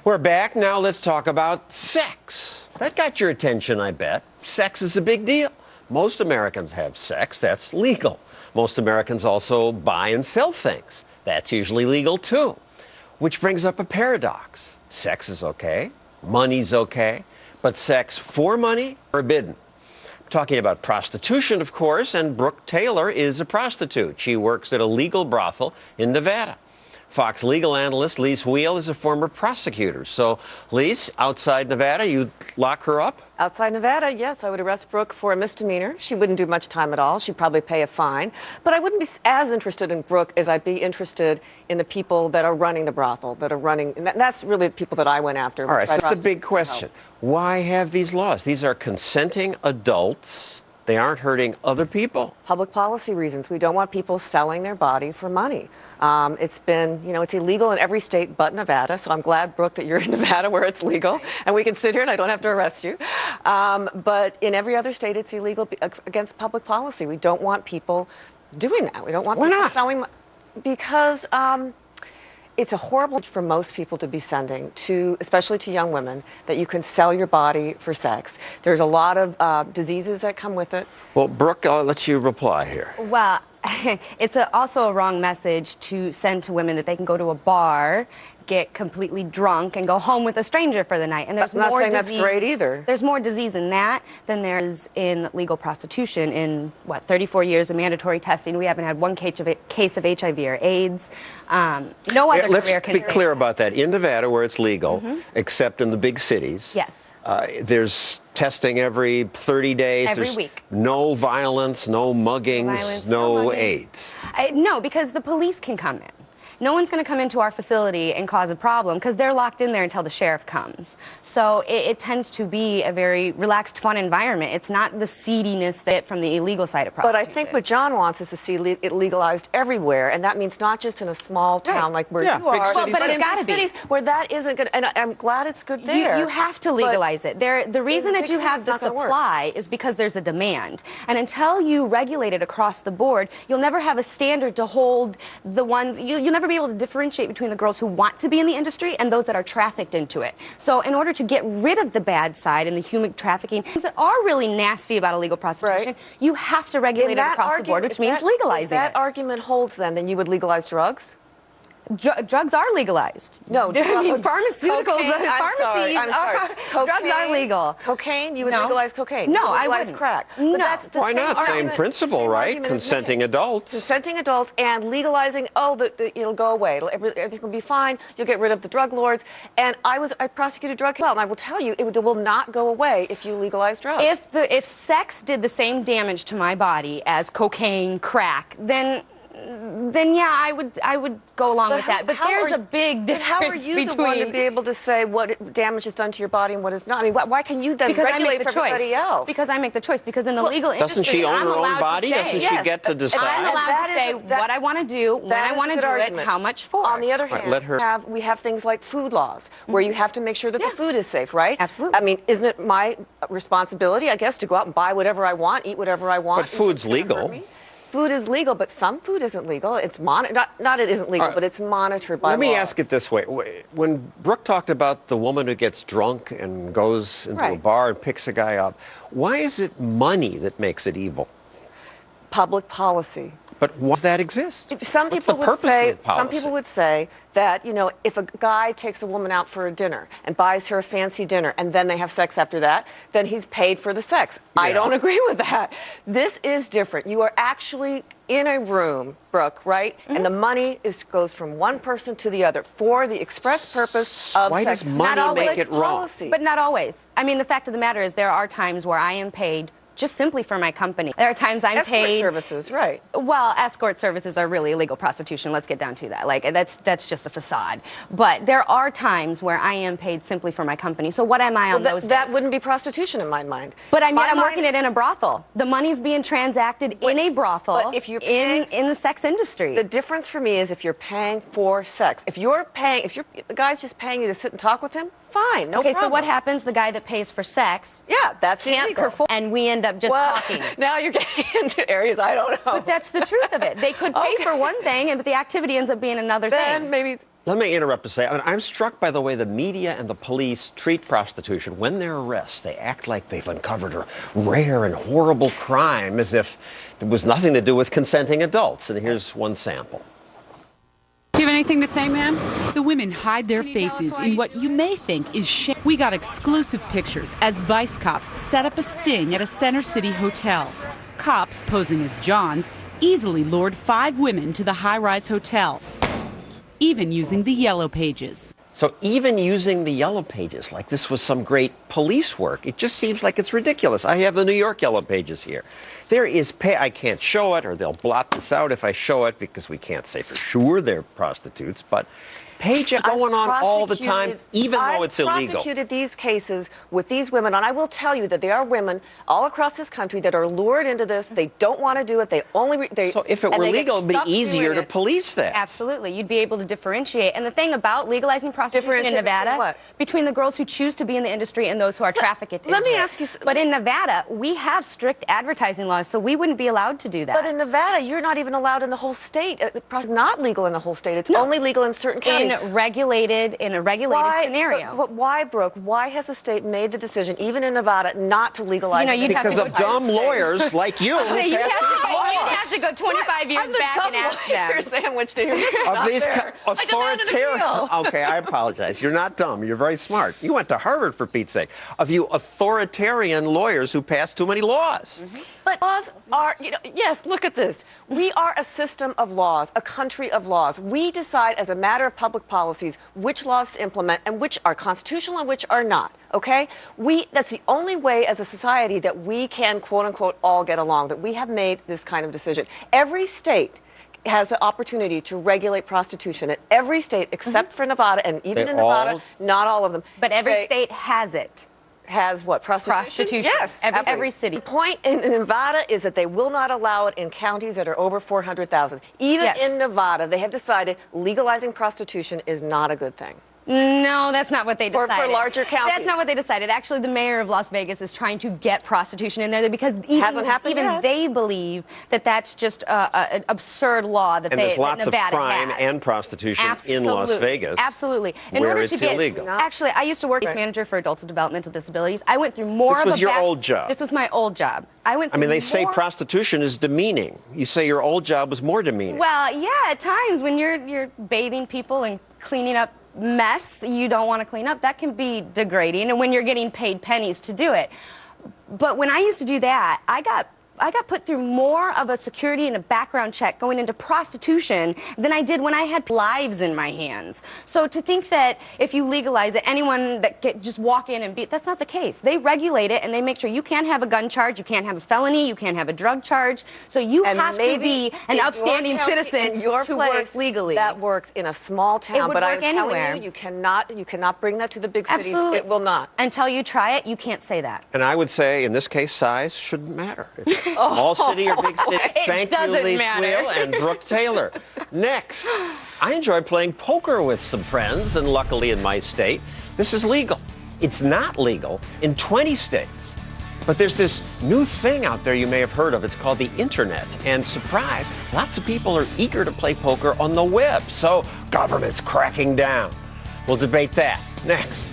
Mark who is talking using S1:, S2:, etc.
S1: We're back. Now let's talk about sex. That got your attention, I bet. Sex is a big deal. Most Americans have sex. That's legal. Most Americans also buy and sell things. That's usually legal too. Which brings up a paradox. Sex is okay, money's okay, but sex for money, forbidden. I'm talking about prostitution, of course, and Brooke Taylor is a prostitute. She works at a legal brothel in Nevada. Fox legal analyst Lise Wheel is a former prosecutor. So, Lise, outside Nevada, you'd lock her up?
S2: Outside Nevada, yes, I would arrest Brooke for a misdemeanor. She wouldn't do much time at all. She'd probably pay a fine. But I wouldn't be as interested in Brooke as I'd be interested in the people that are running the brothel, that are running. And that's really the people that I went after.
S1: All right, so that's the big question. Why have these laws? These are consenting adults. They aren't hurting other people.
S2: Public policy reasons. We don't want people selling their body for money. It's been, it's illegal in every state but Nevada. So I'm glad, Brooke, that you're in Nevada where it's legal and we can sit here and I don't have to arrest you. But in every other state, it's illegal against public policy. We don't want people doing that. We don't want people selling because it's a horrible for most people to be sending to, especially to young women, that you can sell your body for sex. There's a lot of diseases that come with it.
S1: Well, Brooke, I'll let you reply here.
S3: Well, it's also a wrong message to send to women that they can go to a bar, get completely drunk, and go home with a stranger for the night. And there's
S2: not
S3: more
S2: saying
S3: disease.
S2: That's great either.
S3: There's more disease in that than there is in legal prostitution. In 34 years of mandatory testing, we haven't had one case of HIV or AIDS. No other career can.
S1: Let's be clear about that. In Nevada, where it's legal, except in the big cities.
S3: Yes.
S1: There's testing every 30 days.
S3: Every
S1: There's
S3: week.
S1: No violence, no muggings, no AIDS.
S3: No, because the police can come in. No one's going to come into our facility and cause a problem because they're locked in there until the sheriff comes. So it tends to be a very relaxed, fun environment. It's not the seediness that from the illegal side of prostitution.
S2: But I think what John wants is to see it legalized everywhere, and that means not just in a small town like where you are,
S3: well, but it's got to be
S2: where that isn't good. And I'm glad it's good there.
S3: You have to legalize it. The reason that you have the supply is because there's a demand, and until you regulate it across the board, you'll never have a standard to hold the ones. You'll never be able to differentiate between the girls who want to be in the industry and those that are trafficked into it. So in order to get rid of the bad side and the human trafficking, things that are really nasty about illegal prostitution, you have to regulate it across the board, which means legalizing it.
S2: If that argument holds, then you would legalize drugs?
S3: Drugs are legalized.
S2: No,
S3: I mean, pharmaceuticals, drugs are legal.
S2: Cocaine, you would legalize cocaine.
S3: No, I wouldn't.
S2: Crack.
S3: No.
S2: That's
S1: Why not? Same principle, right? Consenting adults.
S2: Consenting adults and legalizing, it'll go away. Everything will be fine. You'll get rid of the drug lords. And I prosecuted drug well, and I will tell you, it will not go away if you legalize drugs.
S3: If sex did the same damage to my body as cocaine, crack, then yeah, I would go along with that. But there's a big difference.
S2: How are you the one to be able to say what damage is done to your body and what is not? I mean, why can you then regulate for everybody else?
S3: Because I make the choice. Because in the legal industry,
S1: doesn't she own her own body?
S3: Doesn't
S1: she get to decide?
S3: I'm allowed to say what I want to do, when I want to do it, how much for.
S2: On the other hand, we have things like food laws where you have to make sure that the food is safe, right?
S3: Absolutely.
S2: I mean, isn't it my responsibility, I guess, to go out and buy whatever I want, eat whatever I want?
S1: But food's legal.
S2: Food is legal, but some food isn't legal. It's not it isn't legal, but it's monitored by laws.
S1: Let me ask it this way. When Brooke talked about the woman who gets drunk and goes into a bar and picks a guy up, why is it money that makes it evil?
S2: Public policy.
S1: But why does that exist?
S2: Some people would say that, if a guy takes a woman out for a dinner and buys her a fancy dinner and then they have sex after that, then he's paid for the sex. Yeah. I don't agree with that. This is different. You are actually in a room, Brooke, right? And the money goes from one person to the other for the express purpose of sex.
S1: Why does money make it wrong?
S3: But not always. I mean, the fact of the matter is there are times where I am paid just simply for my company. There are times I'm paid.
S2: Escort services, right.
S3: Well, escort services are really illegal prostitution. Let's get down to that. Like, that's just a facade. But there are times where I am paid simply for my company. So what am I on those days?
S2: That wouldn't be prostitution in my mind.
S3: But I'm working it in a brothol. The money's being transacted in a brothel in the sex industry.
S2: The difference for me is if you're paying for sex. If the guy's just paying you to sit and talk with him, fine, no problem.
S3: So what happens? The guy that pays for sex
S2: that's
S3: can't perform, and we end up just talking.
S2: Now you're getting into areas I don't know.
S3: But that's the truth of it. They could pay for one thing, but the activity ends up being another thing.
S2: Then maybe
S1: Let me interrupt to say, I'm struck by the way the media and the police treat prostitution. When they're arrested, they act like they've uncovered a rare and horrible crime as if it was nothing to do with consenting adults. And here's one sample.
S4: Do you have anything to say, ma'am? The women hide their faces in what you may think is shame. We got exclusive pictures as Vice cops set up a sting at a Center City hotel. Cops, posing as Johns, easily lured 5 women to the high-rise hotel, even using the yellow pages.
S1: So even using the yellow pages, like this was some great police work, it just seems like it's ridiculous. I have the New York yellow pages here. There is I can't show it, or they'll blot this out if I show it, because we can't say for sure they're prostitutes, but pages going on all the time, even though it's illegal.
S2: I've prosecuted these cases with these women, and I will tell you that there are women all across this country that are lured into this. They don't want to do it.
S1: So if it were legal, it would be easier to police that.
S3: Absolutely. You'd be able to differentiate. And the thing about legalizing prostitution in Nevada, between the girls who choose to be in the industry and those who are trafficked into it.
S2: Let me ask you something.
S3: But in Nevada, we have strict advertising laws, so we wouldn't be allowed to do that.
S2: But in Nevada, you're not even allowed in the whole state. It's not legal in the whole state. It's only legal in certain counties.
S3: In a regulated scenario.
S2: But why, Brooke? Why has the state made the decision, even in Nevada, not to legalize it?
S1: Because of dumb lawyers like you.
S3: You'd have to go 25 years back and ask them.
S2: Sandwich to hear
S1: of these authoritarian. Okay, I apologize. You're not dumb. You're very smart. You went to Harvard, for Pete's sake. Of you authoritarian lawyers who pass too many laws.
S2: Mm-hmm. But laws are, yes, look at this. We are a system of laws, a country of laws. We decide as a matter of public policies which laws to implement and which are constitutional and which are not, okay? That's the only way as a society that we can, quote unquote, all get along, that we have made this kind of decision. Every state has the opportunity to regulate prostitution at every state except for Nevada, and even in Nevada, not all of them.
S3: But every state has it.
S2: Has what? Prostitution?
S3: Yes, every city.
S2: The point in Nevada is that they will not allow it in counties that are over 400,000. Even in Nevada, they have decided legalizing prostitution is not a good thing.
S3: No, that's not what they decided.
S2: For larger counties.
S3: That's not what they decided. Actually, the mayor of Las Vegas is trying to get prostitution in there because even they believe that that's just an absurd law that
S1: there's lots
S3: Nevada
S1: of crime
S3: has.
S1: And prostitution in Las Vegas.
S3: Absolutely.
S1: Where it's illegal.
S3: Actually, I used to work as manager for adults with developmental disabilities. I went through more of
S1: This was your old job.
S3: This was my old job.
S1: They say prostitution is demeaning. You say your old job was more demeaning.
S3: Well, yeah, at times when you're bathing people and cleaning up mess you don't want to clean up, that can be degrading, and when you're getting paid pennies to do it. But when I used to do that, I got put through more of a security and a background check going into prostitution than I did when I had lives in my hands. So to think that if you legalize it, anyone that can just walk in and beat, that's not the case. They regulate it and they make sure you can't have a gun charge, you can't have a felony, you can't have a drug charge. So you have to be an upstanding citizen to work legally.
S2: That works in a small town,
S3: it would
S2: but
S3: work
S2: I'm
S3: anywhere.
S2: telling you cannot bring that to the big cities.
S3: Absolutely.
S2: It will not.
S3: Until you try it, you can't say that.
S1: And I would say, in this case, size shouldn't matter. Small city or big city. Thank you, Lee Swiel and Brooke Taylor. Next, I enjoy playing poker with some friends, and luckily in my state, this is legal. It's not legal in 20 states. But there's this new thing out there you may have heard of. It's called the internet. And surprise, lots of people are eager to play poker on the web. So government's cracking down. We'll debate that next.